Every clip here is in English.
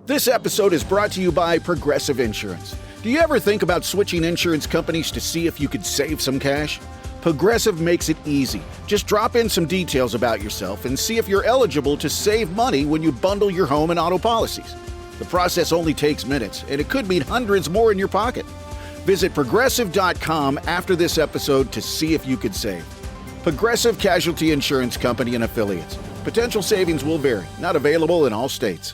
This episode is brought to you by Progressive Insurance. Do you ever think about switching insurance companies to see if you could save some cash? Progressive makes it easy. Just drop in some details about yourself and see if you're eligible to save money when you bundle your home and auto policies. The process only takes minutes, and it could mean hundreds more in your pocket. Visit Progressive.com after this episode to see if you could save. Progressive Casualty Insurance Company and Affiliates. Potential savings will vary. Not available in all states.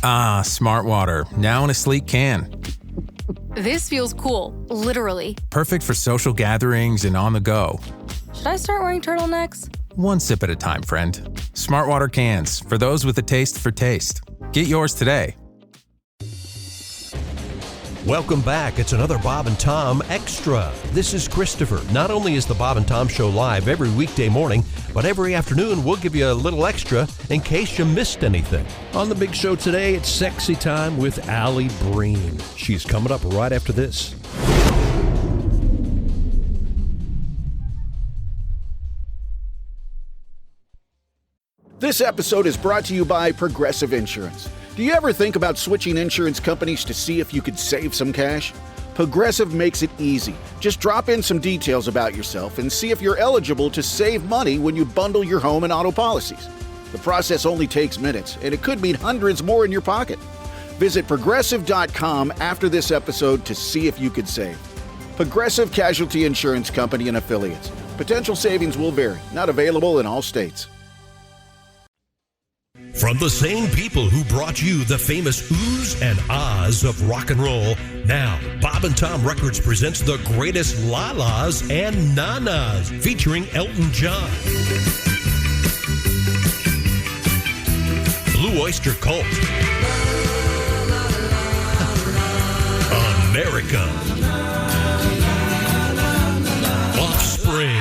Ah, Smart Water, now in a sleek can. This feels cool, literally. Perfect for social gatherings and on the go. Should I start wearing turtlenecks? One sip at a time, friend. Smart Water cans, for those with a taste for taste. Get yours today. Welcome back. It's another Bob and Tom Extra. This is Christopher. Not only is the Bob and Tom Show live every weekday morning, but every afternoon we'll give you a little extra in case you missed anything. On the big show today, it's Sexy Time with Alli Breen. She's coming up right after this. This episode is brought to you by Progressive Insurance. Do you ever think about switching insurance companies to see if you could save some cash? Progressive makes it easy. Just drop in some details about yourself and see if you're eligible to save money when you bundle your home and auto policies. The process only takes minutes, and it could mean hundreds more in your pocket. Visit Progressive.com after this episode to see if you could save. Progressive Casualty Insurance Company and Affiliates. Potential savings will vary. Not available in all states. From the same people who brought you the famous oohs and ahs of rock and roll, now Bob and Tom Records presents the greatest la-las and na-nas, featuring Elton John, Blue Oyster Cult, America, Offspring,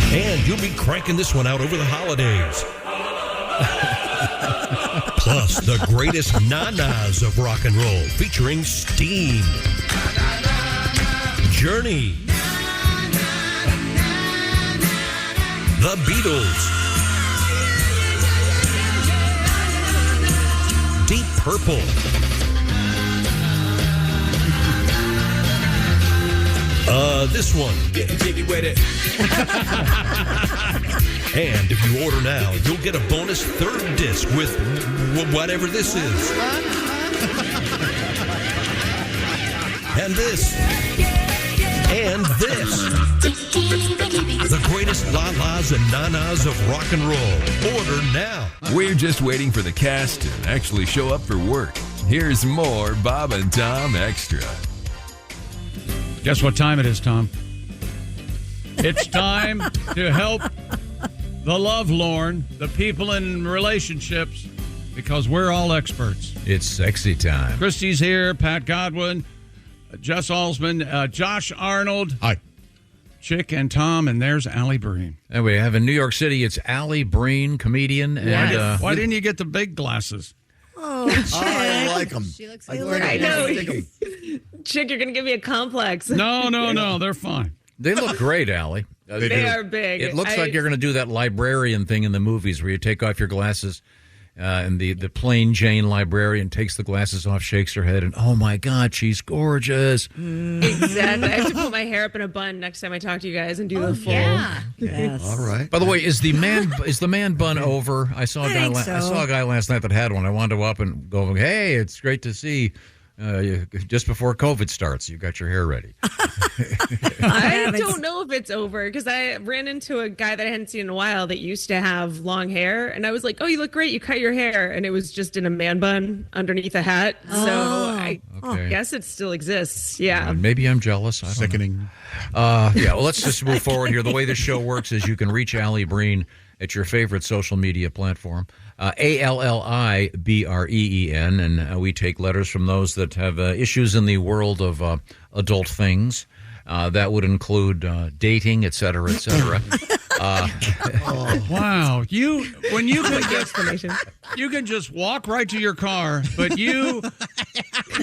and you'll be cranking this one out over the holidays. Plus, the greatest na-nas of rock and roll, featuring Steam, Journey, The Beatles, Deep Purple, this one. Getting jiggy with it. And if you order now, you'll get a bonus third disc with whatever this is. And this. And this. The greatest la-las and na-nas of rock and roll. Order now. We're just waiting for the cast to actually show up for work. Here's more Bob and Tom Extra. Guess what time it is, Tom? It's time to help the lovelorn, the people in relationships, because we're all experts. It's sexy time. Christy's here, Pat Godwin, Jess Alsman, Josh Arnold. Hi. Chick and Tom, and there's Alli Breen. And we have in New York City, it's Alli Breen, comedian. And why didn't you get the big glasses? Oh, I like them. She looks I know. Chick, you're going to give me a complex. No, they're fine. They look great, Alli. They are big. It looks like you're going to do that librarian thing in the movies where you take off your glasses and the plain Jane librarian takes the glasses off, shakes her head, and oh my God, she's gorgeous. Exactly. I have to put my hair up in a bun next time I talk to you guys and do the full. Yeah. Yes. All right. By the way, is the man bun over? I saw a guy. I saw a guy last night that had one. I wanted to go up and go, hey, it's great to see. Just before COVID starts, you got your hair ready. I don't know if it's over because I ran into a guy that I hadn't seen in a while that used to have long hair, and I was like, "Oh, you look great! You cut your hair," and it was just in a man bun underneath a hat. So I guess it still exists. Yeah, maybe I'm jealous. I don't Sickening. know. Well, let's just move forward here. The way this show works is you can reach Alli Breen at your favorite social media platform. ALLIBREEN, and we take letters from those that have issues in the world of adult things. That would include dating, et cetera, et cetera. Wow. You can just walk right to your car, but you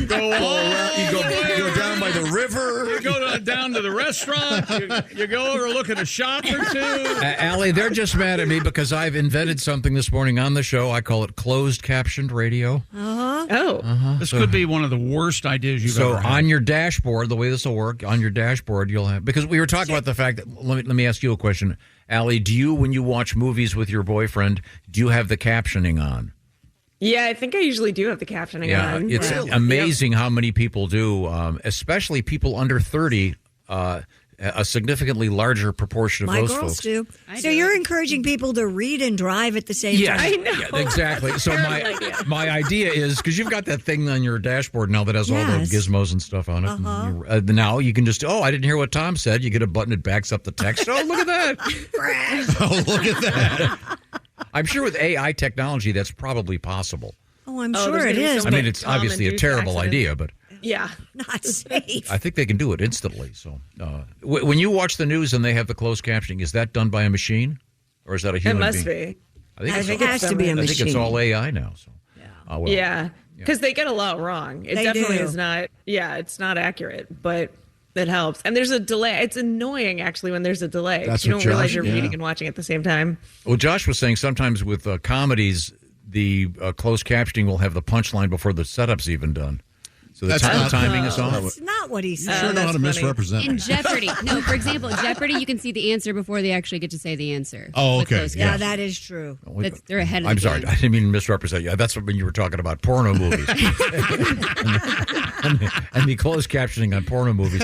Go on. You go down by the river. You go down to the restaurant. You go over, look at a shop or two. Allie, they're just mad at me because I've invented something this morning on the show. I call it closed captioned radio. This could be one of the worst ideas you've ever had. So on your dashboard, the way this will work, on your dashboard, you'll have, because we were talking about the fact that, let me ask you a question. Allie, do you, when you watch movies with your boyfriend, do you have the captioning on? Yeah, I think I usually do have the captioning on. It's amazing how many people do, especially people under 30, a significantly larger proportion of My those girls folks. do. So you're encouraging people to read and drive at the same time. I know. Yeah, exactly. So my idea is, because you've got that thing on your dashboard now that has all the gizmos and stuff on it. And now you can just, I didn't hear what Tom said. You get a button that backs up the text. Oh, look at that. Oh, look at that. I'm sure with AI technology, that's probably possible. Oh, I'm sure it is. I mean, it's obviously a terrible idea, but not safe. I think they can do it instantly. So when you watch the news and they have the closed captioning, is that done by a machine? Or is that a human being? It must be. I think it has to be a machine. I think it's all AI now. So because they get a lot wrong. It They definitely do. is not. Yeah, it's not accurate, but it helps. And there's a delay. It's annoying actually when there's a delay. That's you what don't realize Josh- you're reading and watching at the same time. Well, Josh was saying sometimes with comedies, the closed captioning will have the punchline before the setup's even done. So the timing is off. That's not what he said. Sure know how to misrepresent In me. Jeopardy. No, for example, in Jeopardy, you can see the answer before they actually get to say the answer. Oh, with okay. closed Yeah, captioning. that is true. They're ahead of I'm the sorry, game. I didn't mean to misrepresent you. That's when you were talking about porno movies and the closed captioning on porno movies.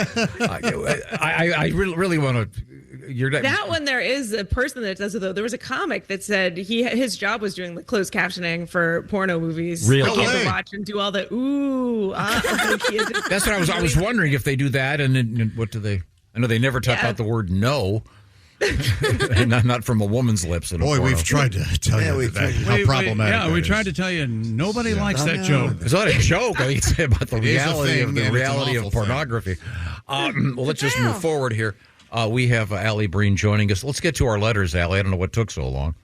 I really want to. That one, there is a person that does it though. There was a comic that said his job was doing the closed captioning for porno movies. Really? Like, he had to watch and do all the That's what I was wondering if they do that, and what do they? I know they never talk about the word no, and not from a woman's lips. In a Boy, porno. we've tried to tell you how problematic. We tried to tell you nobody likes that joke. It's not a joke. I say about the reality of awful pornography. Well, let's just move forward here. We have Alli Breen joining us. Let's get to our letters, Alli. I don't know what took so long.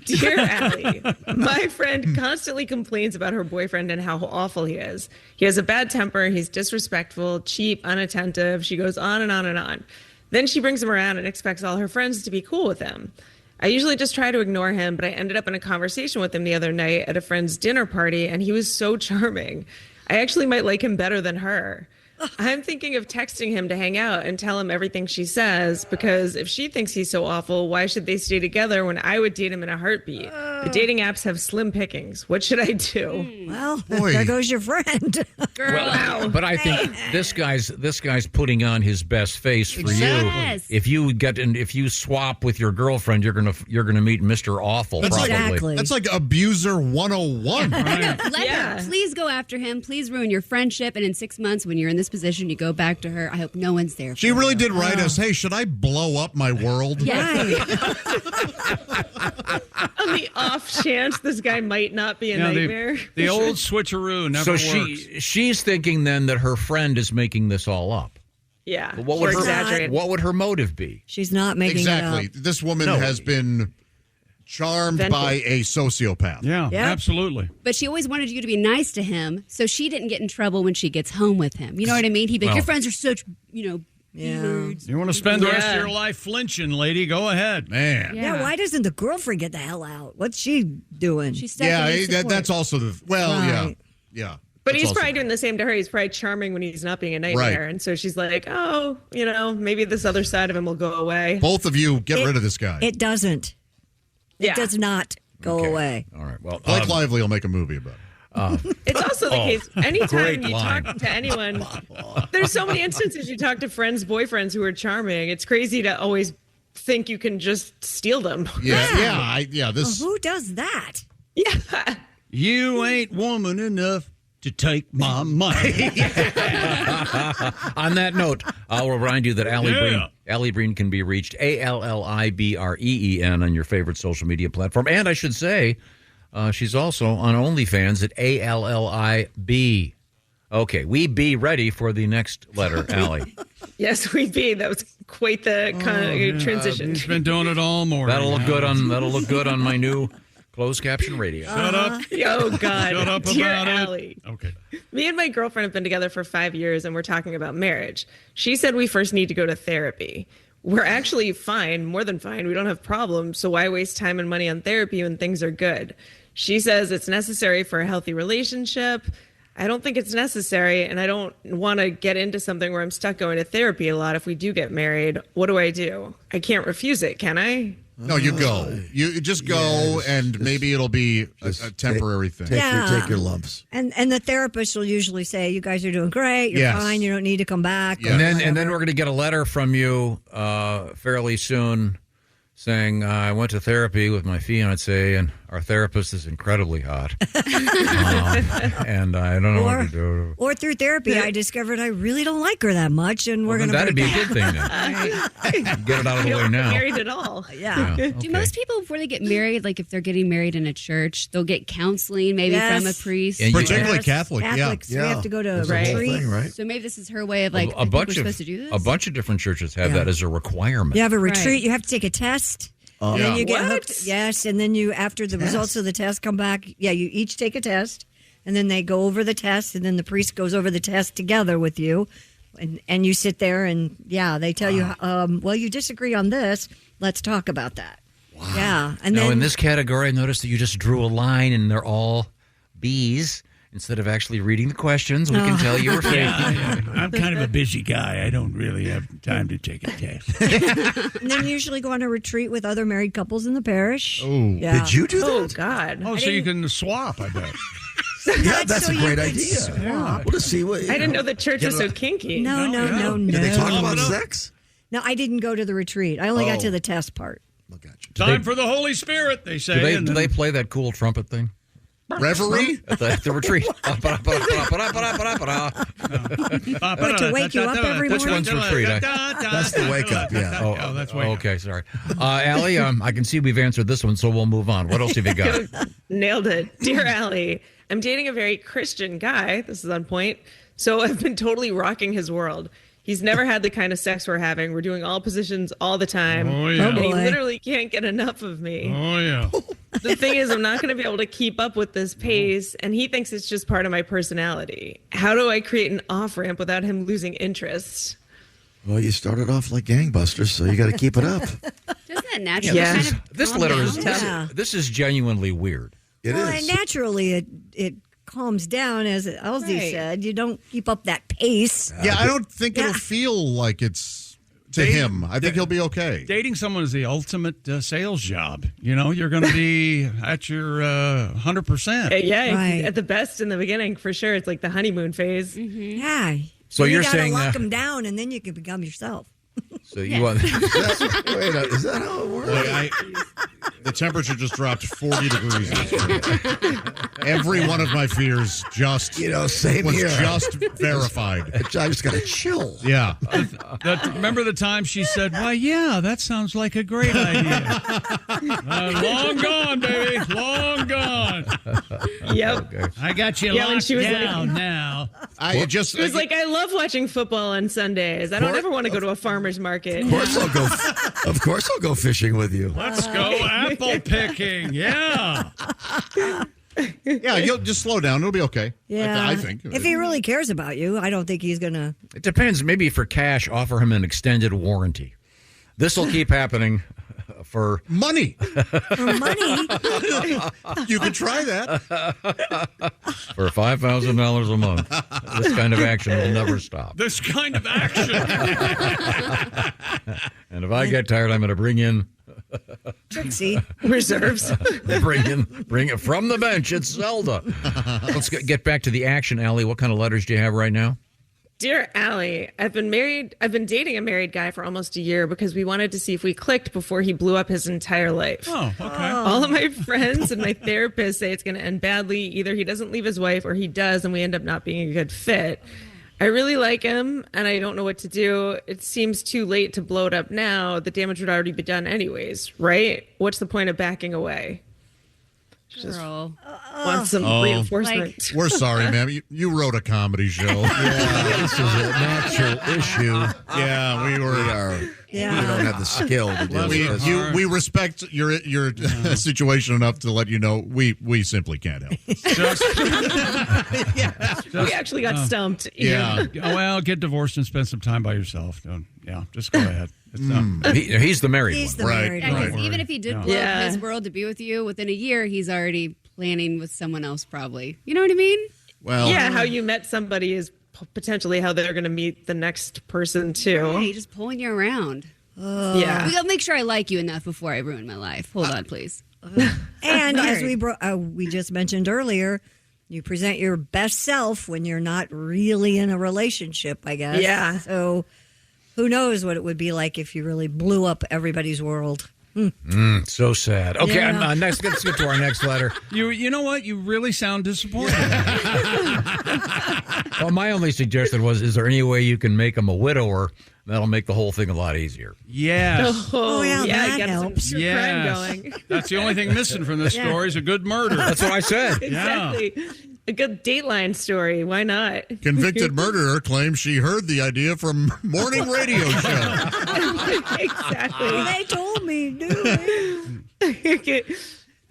Dear Allie, my friend constantly complains about her boyfriend and how awful he is. He has a bad temper. He's disrespectful, cheap, unattentive. She goes on and on and on. Then she brings him around and expects all her friends to be cool with him. I usually just try to ignore him, but I ended up in a conversation with him the other night at a friend's dinner party, and he was so charming. I actually might like him better than her. I'm thinking of texting him to hang out and tell him everything she says, because if she thinks he's so awful, why should they stay together when I would date him in a heartbeat? The dating apps have slim pickings. What should I do? Well, there goes your friend. Well, but I think this guy's putting on his best face for Yes. you. If you swap with your girlfriend, you're gonna meet Mr. Awful. Probably. That's like abuser 101. Let her. Please go after him. Please ruin your friendship. And in 6 months, when you're in this position, you go back to her. I hope no one's there. She really did write us, hey, should I blow up my world? Yes. On the off chance this guy might not be a nightmare. The old switcheroo never works. She's thinking then that her friend is making this all up. Yeah. But what would her motive be? She's not making it up. This woman has been charmed by a sociopath. Yeah, absolutely. But she always wanted you to be nice to him, so she didn't get in trouble when she gets home with him. You know what I mean? He'd be like, your friends are such, nerds. You want to spend the rest of your life flinching, lady? Go ahead. Man. Yeah, why doesn't the girlfriend get the hell out? What's she doing? She's that's also Right. yeah. But he's probably doing the same to her. He's probably charming when he's not being a nightmare. Right. And so she's like, oh, maybe this other side of him will go away. Both of you get rid of this guy. It doesn't. It does not go away. All right. Well, Blake Lively will make a movie about it. It's also the case. Anytime you line. talk to anyone, there's so many instances you talk to friends' boyfriends who are charming. It's crazy to always think you can just steal them. This. Who does that? Yeah. You ain't woman enough to take my money. On that note, I'll remind you that Alli Breen can be reached ALLIBREEN on your favorite social media platform. And I should say, she's also on OnlyFans at ALLIB. Okay, we be ready for the next letter, Allie. Yes, we be. That was quite the transition. He's been doing it all morning. That'll look good on my new Closed caption radio. Shut up. Oh, God. Shut up Dear about Allie. it. Okay. Me and my girlfriend have been together for 5 years, and we're talking about marriage. She said we first need to go to therapy. We're actually fine, more than fine. We don't have problems, so why waste time and money on therapy when things are good? She says it's necessary for a healthy relationship. I don't think it's necessary, and I don't want to get into something where I'm stuck going to therapy a lot if we do get married. What do? I can't refuse it, can I? No, you go. You just go, and maybe it'll be a temporary thing. Take your lumps. And the therapist will usually say, "You guys are doing great. You're fine. You don't need to come back." Yeah. And then we're going to get a letter from you fairly soon saying, I went to therapy with my fiance, and our therapist is incredibly hot. And I don't know what to do. Or through therapy, I discovered I really don't like her that much, and we're going to that'd be a good thing then. Get it out of the way now. Married at all. Yeah. Okay. Do most people, before they get married, like if they're getting married in a church, they'll get counseling maybe from a priest? Particularly Catholic, Catholics, we have to go to a retreat. Thing, right? So maybe this is her way of like, a bunch supposed to do this? A bunch of different churches have that as a requirement. You have a retreat, Right. you have to take a test. And then you get hooked. Yes, and then after the results of the test come back, you each take a test, and then they go over the test, and then the priest goes over the test together with you, and you sit there, and they tell you, well, you disagree on this. Let's talk about that. Wow. Yeah, and now then in this category, I noticed that you just drew a line, and they're all B's. Instead of actually reading the questions, we can tell you were faking. I'm kind of a busy guy. I don't really have time to take a test. and then usually go on a retreat with other married couples in the parish. Oh, yeah. Did you do that? Oh, God. Oh, so you can swap, I bet. Yeah, that's so a great you idea. can We'll just see what. I didn't know the church was so kinky. No. Did they talk about sex? No, I didn't go to the retreat. I only got to the test part. Look at you. Time for the Holy Spirit, they say. Do they play that cool trumpet thing? Reverie? At the retreat. What, to wake you up every Which morning? one's retreat? That's the wake up, yeah. Oh, that's wake up. Okay, sorry. Allie, I can see we've answered this one, so we'll move on. What else have you got? Nailed it. Dear Allie, I'm dating a very Christian guy. This is on point. So I've been totally rocking his world. He's never had the kind of sex we're having. We're doing all positions all the time. Oh, yeah. And he literally can't get enough of me. Oh, yeah. The thing is, I'm not going to be able to keep up with this pace, and he thinks it's just part of my personality. How do I create an off-ramp without him losing interest? Well, you started off like gangbusters, so you got to keep it up. Doesn't that naturally Yeah. kind of This calm letter down? is this is genuinely weird. It Well, is. and naturally, it calms down, as Elsie said. You don't keep up that pace. Yeah, I don't think it'll feel like it's to him. I think he'll be okay. Dating someone is the ultimate sales job. You know, you're going to be at your 100%. Yeah, Right. at the best in the beginning, for sure. It's like the honeymoon phase. Yeah. So you you're gotta saying lock them down, and then you can become yourself. So you want Wait, is that how it works? Boy, the temperature just dropped 40 degrees. Every one of my fears just same was here. just verified. I just got to chill. Yeah. Remember the time she said, "Why, yeah, that sounds like a great idea." Long gone, baby. Long gone. Yep. Okay. I got you Yeah, when locked she was down like- now. I just It was like, I love watching football on Sundays. I don't ever want to go to a farmer's market. Of course I'll go fishing with you. Let's go apple picking. Yeah. yeah, you'll just slow down. It'll be okay. Yeah. I think. If he really cares about you, I don't think he's going to. It depends. Maybe for cash, offer him an extended warranty. This will keep happening for money. For money? You could try that. For $5,000 a month. This kind of action will never stop. This kind of action. And if I get tired, I'm going to bring in Trixie. Reserves. bring it from the bench. It's Zelda. Let's get back to the action, Allie. What kind of letters do you have right now? Dear Allie, I've been dating a married guy for almost a year because we wanted to see if we clicked before he blew up his entire life. Oh, okay. All of my friends and my therapist say it's going to end badly. Either he doesn't leave his wife or he does, and we end up not being a good fit. I really like him, and I don't know what to do. It seems too late to blow it up now. The damage would already be done anyways, right? What's the point of backing away? Girl. Want some reinforcement. We're sorry, ma'am. You wrote a comedy show. Yeah, this is a natural issue. Yeah, we are. Yeah. We don't have the skill to do it. We respect your situation enough to let you know we simply can't help. We actually got stumped. Yeah. Well, get divorced and spend some time by yourself. Just go ahead. He's the married He's one. the married Yeah, 'cause one. even if he did blow up his world to be with you, within a year, he's already planning with someone else, probably. You know what I mean? Well, yeah, how you met somebody is potentially how they're going to meet the next person too. Right, just pulling you around. Yeah. We gotta make sure I like you enough before I ruin my life. Hold on, please. And as we just mentioned earlier, you present your best self when you're not really in a relationship, I guess. Yeah. So who knows what it would be like if you really blew up everybody's world. So sad. Okay, Yeah. let's get to our next letter. You know what? You really sound disappointed. Well, my only suggestion was, is there any way you can make him a widower? That'll make the whole thing a lot easier. Yes. Yeah, that get helps. some crime going. That's the only thing missing from this story is a good murder. That's what I said. Exactly. A good Dateline story. Why not? convicted murderer claims she heard the idea from morning radio show. Exactly. They told me, do it.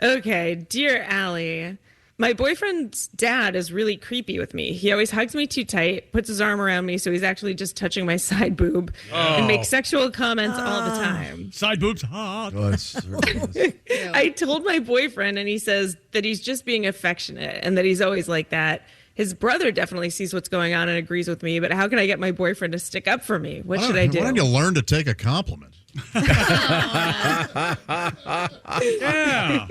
Okay, dear Allie, my boyfriend's dad is really creepy with me. He always hugs me too tight, puts his arm around me, so he's actually just touching my side boob, and makes sexual comments all the time. Side boobs hot. Oh, it's certainly is. I told my boyfriend, and he says that he's just being affectionate and that he's always like that. His brother definitely sees what's going on and agrees with me, but how can I get my boyfriend to stick up for me? What should I do? Why don't you learn to take a compliment? Yeah.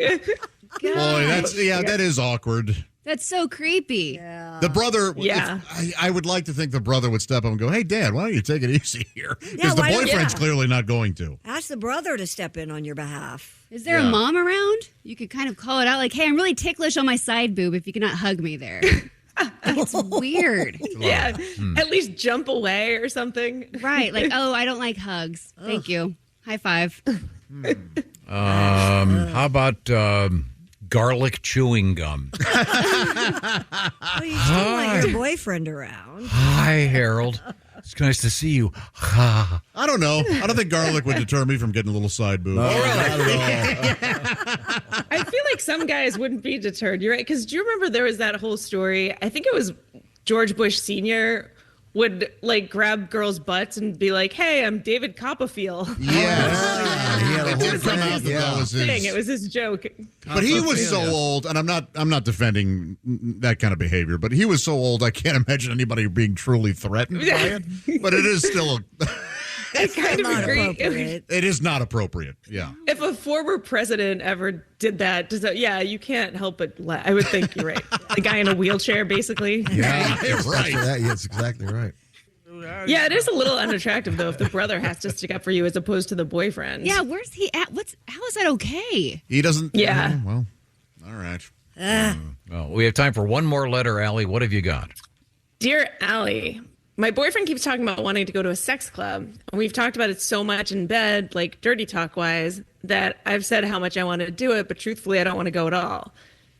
Boy, that is awkward. That's so creepy. The brother, Yeah. I would like to think the brother would step up and go, "Hey, Dad, why don't you take it easy here?" Because the why don't- boyfriend's clearly not going to. Ask the brother to step in on your behalf. Is there a mom around? You could kind of call it out like, hey, I'm really ticklish on my side boob if you could not hug me there. It's weird. Yeah, at least jump away or something. Right. Like, oh, I don't like hugs. Thank you. High five. How about garlic chewing gum? Well, you still want your boyfriend around. Hi, Harold. It's nice to see you. I don't know. I don't think garlic would deter me from getting a little side boob. I feel like some guys wouldn't be deterred. You're right. Because do you remember there was that whole story? I think it was George Bush Sr. would like grab girls' butts and be like, "Hey, I'm David Copperfield." Yes. He had a whole come out that was his thing. It was his joke. But he was so old, and I'm not defending that kind of behavior, but he was so old I can't imagine anybody being truly threatened by it. But it is still I kind of Not agree. appropriate. it is not appropriate. Yeah. If a former president ever did that, you can't help but laugh. I would think you're right. The guy in a wheelchair, basically. Yeah, Right. That's exactly right. Yeah, it is a little unattractive though if the brother has to stick up for you as opposed to the boyfriend. Yeah, where's he at? How is that okay? He doesn't. Yeah. Well, all right. Well, we have time for one more letter, Allie. What have you got? Dear Allie, my boyfriend keeps talking about wanting to go to a sex club. And we've talked about it so much in bed, like dirty talk wise, that I've said how much I want to do it, but truthfully, I don't want to go at all.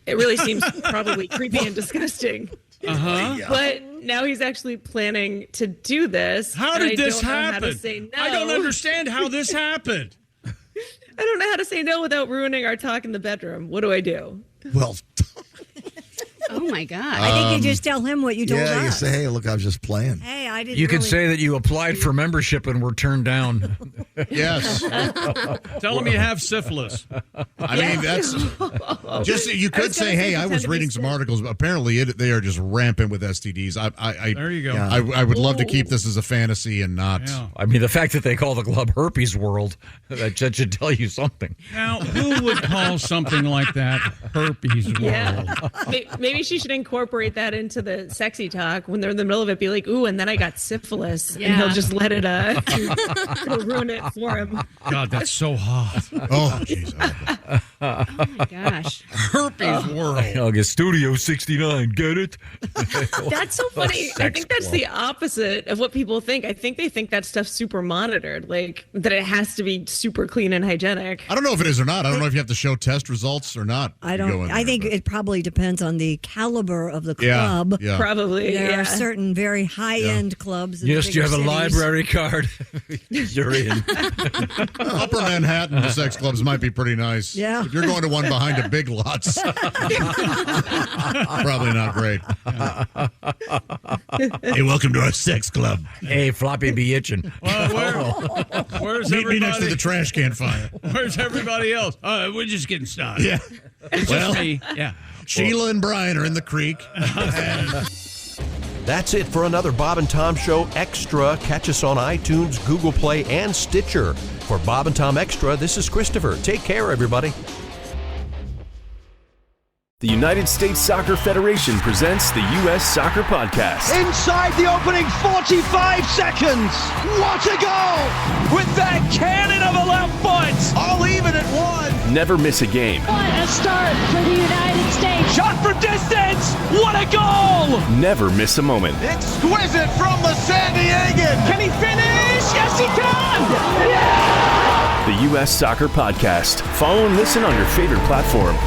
It really seems probably creepy and disgusting. But now he's actually planning to do this. How and did I this don't know how happen? to say no. I don't understand how this happened. I don't know how to say no without ruining our talk in the bedroom. What do I do? Well, Oh my God. I think you just tell him what you told us. yeah, you say, hey, look, I was just playing. Hey, I didn't. You could really- say that you applied for membership and were turned down. Yes. Tell him you have syphilis. I mean, that's just, you could say, hey, I was reading some articles. Apparently, they are just rampant with STDs. There you go. I would love to keep this as a fantasy and not. Yeah. I mean, the fact that they call the club Herpes World, that should tell you something. Now, who would call something like that herpes world? Yeah. Maybe she should incorporate that into the sexy talk when they're in the middle of it. Be like, ooh, and then I got syphilis. And he'll just let it it'll ruin it for him. God, that's so hot. Oh, jeez. Oh my gosh. Herpes world. world. I'll get Studio 69. Get it? That's so funny. I think that's the opposite of what people think. I think they think that stuff's super monitored, like that it has to be super clean and hygienic. I don't know if it is or not. I don't know if you have to show test results or not. I think it probably depends on the caliber of the club. Yeah. Probably. There are certain very high-end clubs. Yes, you have a library card. You're in. Upper Manhattan, the sex clubs might be pretty nice. Yeah. If you're going to one behind a Big Lots, probably not great. Hey, welcome to our sex club. Hey, Floppy be itching. Well, where's Meet everybody? me next to the trash can fire. Where's everybody else? We're just getting started. Yeah. It's just me. Yeah. Sheila and Brian are in the creek. That's it for another Bob and Tom Show Extra. Catch us on iTunes, Google Play, and Stitcher. For Bob and Tom Extra, this is Christopher. Take care, everybody. The United States Soccer Federation presents the U.S. Soccer Podcast. Inside the opening 45 seconds. What a goal! With that cannon of a left foot. All even at one. Never miss a game. What a start for the United States. Shot from distance. What a goal! Never miss a moment. Exquisite from the San Diegan. Can he finish? Yes, he can! Yeah! The U.S. Soccer Podcast. Follow and listen on your favorite platform.